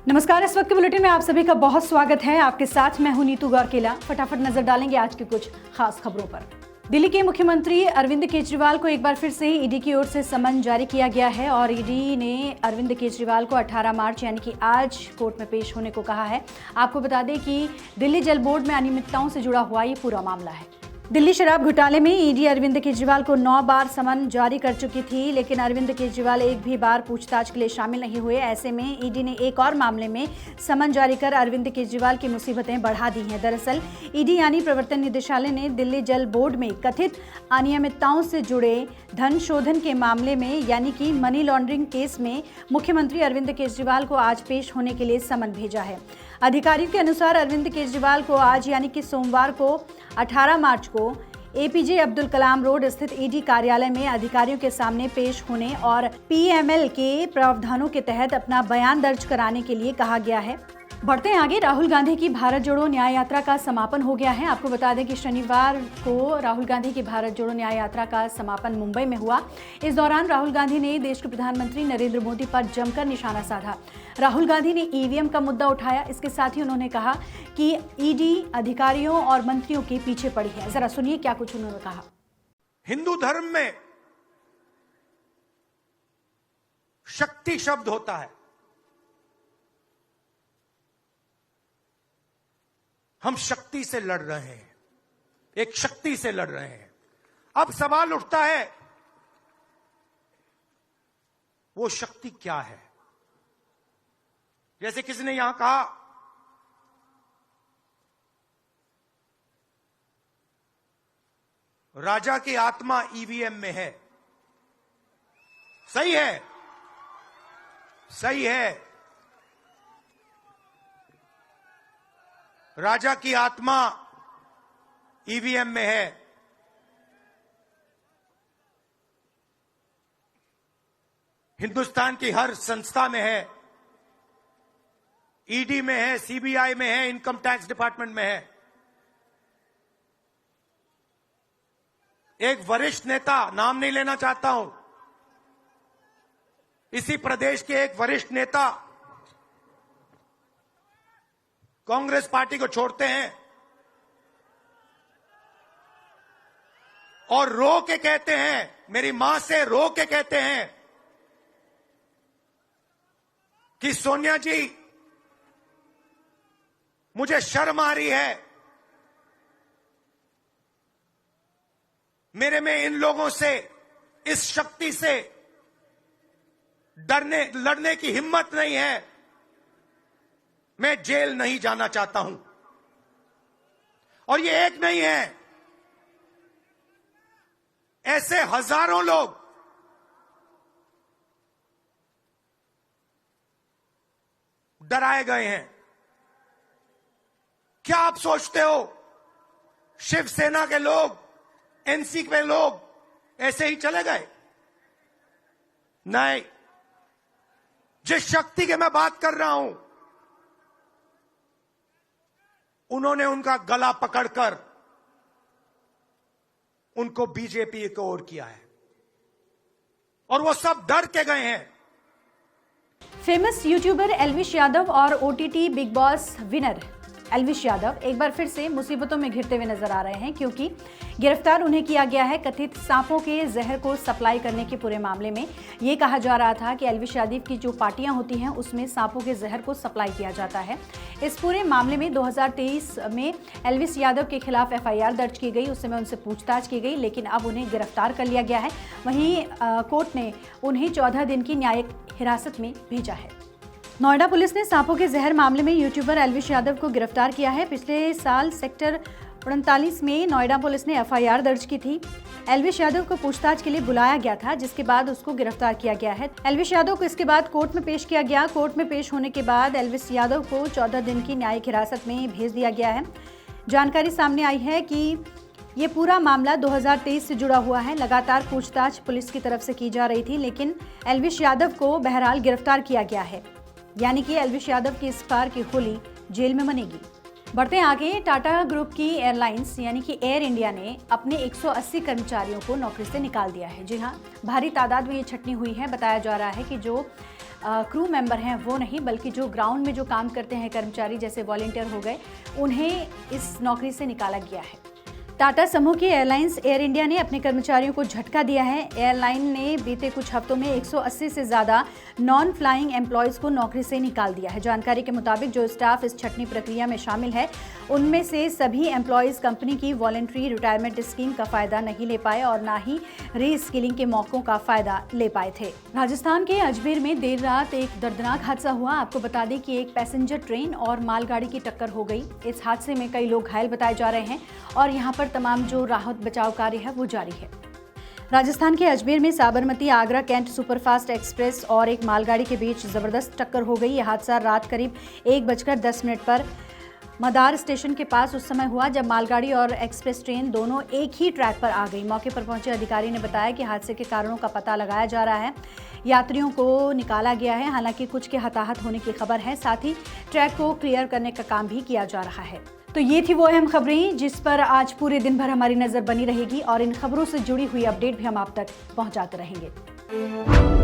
नमस्कार। इस वक्त के बुलेटिन में आप सभी का बहुत स्वागत है। आपके साथ मैं हूं नीतू गौरकेला। फटाफट नजर डालेंगे आज की कुछ खास खबरों पर। दिल्ली के मुख्यमंत्री अरविंद केजरीवाल को एक बार फिर से ईडी की ओर से समन जारी किया गया है और ईडी ने अरविंद केजरीवाल को 18 मार्च यानी कि आज कोर्ट में पेश होने को कहा है। आपको बता दें कि दिल्ली जल बोर्ड में अनियमितताओं से जुड़ा हुआ ये पूरा मामला है। दिल्ली शराब घोटाले में ईडी अरविंद केजरीवाल को 9 बार समन जारी कर चुकी थी, लेकिन अरविंद केजरीवाल एक भी बार पूछताछ के लिए शामिल नहीं हुए। ऐसे में ईडी ने एक और मामले में समन जारी कर अरविंद केजरीवाल की मुसीबतें बढ़ा दी हैं। दरअसल ईडी यानी प्रवर्तन निदेशालय ने दिल्ली जल बोर्ड में कथित अनियमितताओं से जुड़े धन शोधन के मामले में यानी कि मनी लॉन्ड्रिंग केस में मुख्यमंत्री अरविंद केजरीवाल को आज पेश होने के लिए समन भेजा है। अधिकारियों के अनुसार अरविंद केजरीवाल को आज यानी कि सोमवार को 18 मार्च को एपीजे अब्दुल कलाम रोड स्थित ईडी कार्यालय में अधिकारियों के सामने पेश होने और पीएमएल के प्रावधानों के तहत अपना बयान दर्ज कराने के लिए कहा गया है। बढ़ते हैं आगे। राहुल गांधी की भारत जोड़ो न्याय यात्रा का समापन हो गया है। आपको बता दें कि शनिवार को राहुल गांधी की भारत जोड़ो न्याय यात्रा का समापन मुंबई में हुआ। इस दौरान राहुल गांधी ने देश के प्रधानमंत्री नरेंद्र मोदी पर जमकर निशाना साधा। राहुल गांधी ने ईवीएम का मुद्दा उठाया। इसके साथ ही उन्होंने कहा कि ईडी अधिकारियों और मंत्रियों के पीछे पड़ी है। जरा सुनिए क्या कुछ उन्होंने कहा। हिंदू धर्म में शक्ति शब्द होता है। हम शक्ति से लड़ रहे हैं, एक शक्ति से लड़ रहे हैं। अब सवाल उठता है वो शक्ति क्या है। जैसे किसी ने यहां कहा राजा की आत्मा ईवीएम में है। सही है, सही है। राजा की आत्मा ईवीएम में है। हिंदुस्तान की हर संस्था में है, ईडी में है, सीबीआई में है, इनकम टैक्स डिपार्टमेंट में है। एक वरिष्ठ नेता, नाम नहीं लेना चाहता हूं, इसी प्रदेश के एक वरिष्ठ नेता कांग्रेस पार्टी को छोड़ते हैं और रो के कहते हैं, मेरी मां से रो के कहते हैं कि सोनिया जी मुझे शर्म आ रही है, मेरे में इन लोगों से, इस शक्ति से लड़ने की हिम्मत नहीं है, मैं जेल नहीं जाना चाहता हूं। और ये एक नहीं है, ऐसे हजारों लोग डराए गए हैं। क्या आप सोचते हो शिवसेना के लोग, एनसी के लोग ऐसे ही चले गए? नहीं। जिस शक्ति की मैं बात कर रहा हूं, उन्होंने उनका गला पकड़कर उनको बीजेपी की ओर किया है और वो सब डर के गए हैं। फेमस यूट्यूबर एल्विश यादव और OTT big boss winner Elvish Yadav एक बार फिर से मुसीबतों में घिरते हुए नजर आ रहे हैं, क्योंकि गिरफ्तार उन्हें किया गया है कथित सांपों के जहर को सप्लाई करने के पूरे मामले में। ये कहा जा रहा था कि एल्विश यादव की जो पार्टियां होती हैं उसमें सांपों के जहर को सप्लाई किया जाता है। इस पूरे मामले में 2023 में एल्विश यादव के खिलाफ एफआईआर दर्ज की गई। उस समय उनसे पूछताछ की गई, लेकिन अब उन्हें गिरफ्तार कर लिया गया है। वहीं कोर्ट ने उन्हें 14 दिन की न्यायिक हिरासत में भेजा है। नोएडा पुलिस ने सांपों के जहर मामले में यूट्यूबर एल्विश यादव को गिरफ्तार किया है। पिछले साल सेक्टर 39 में नोएडा पुलिस ने एफआईआर दर्ज की थी। एल्विश यादव को पूछताछ के लिए बुलाया गया था, जिसके बाद उसको गिरफ्तार किया गया है। एल्विश यादव को इसके बाद कोर्ट में पेश किया गया। कोर्ट में पेश होने के बाद एल्विश यादव को 14 दिन की न्यायिक हिरासत में भेज दिया गया है। जानकारी सामने आई है कि ये पूरा मामला 2023 से जुड़ा हुआ है। लगातार पूछताछ पुलिस की तरफ से की जा रही थी, लेकिन एल्विश यादव को बहरहाल गिरफ्तार किया गया है। यानी कि एल्विश यादव की इस बार की होली जेल में मनेगी। बढ़ते हैं आगे। टाटा ग्रुप की एयरलाइंस यानी कि एयर इंडिया ने अपने 180 कर्मचारियों को नौकरी से निकाल दिया है। जी हाँ, भारी तादाद में ये छटनी हुई है। बताया जा रहा है कि जो क्रू मेंबर हैं वो नहीं, बल्कि जो ग्राउंड में जो काम करते हैं कर्मचारी जैसे वॉलंटियर हो गए, उन्हें इस नौकरी से निकाला गया है। टाटा समूह की एयरलाइंस एयर इंडिया ने अपने कर्मचारियों को झटका दिया है। एयरलाइन ने बीते कुछ हफ्तों में 180 से ज़्यादा नॉन फ्लाइंग एम्प्लॉयज़ को नौकरी से निकाल दिया है। जानकारी के मुताबिक जो स्टाफ इस छंटनी प्रक्रिया में शामिल है, उनमें से सभी एम्प्लॉयज़ कंपनी की वॉलंटरी रिटायरमेंट स्कीम का फ़ायदा नहीं ले पाए और ना ही री-स्किलिंग के मौक़ों का फ़ायदा ले पाए थे। राजस्थान के अजमेर में देर रात एक दर्दनाक हादसा हुआ। आपको बता दें कि एक पैसेंजर ट्रेन और मालगाड़ी की टक्कर हो गई। इस हादसे में कई लोग घायल बताए जा रहे हैं और यहाँ पर तमाम जो राहत बचाव कार्य है वो जारी है। राजस्थान के अजमेर में Sabarmati Agra Cantt superfast express और एक मालगाड़ी के बीच जबरदस्त टक्कर हो गई। यह हादसा रात करीब 1:10 पर मदार स्टेशन के पास उस समय हुआ जब मालगाड़ी और एक्सप्रेस ट्रेन दोनों एक ही ट्रैक पर आ गई। मौके पर पहुंचे अधिकारी ने बताया कि हादसे के कारणों का पता लगाया जा रहा है। यात्रियों को निकाला गया है, हालांकि कुछ के हताहत होने की खबर है। साथ ही ट्रैक को क्लियर करने का काम भी किया जा रहा है। तो ये थी वो अहम खबरें जिस पर आज पूरे दिन भर हमारी नजर बनी रहेगी और इन खबरों से जुड़ी हुई अपडेट भी हम आप तक पहुंचाते रहेंगे।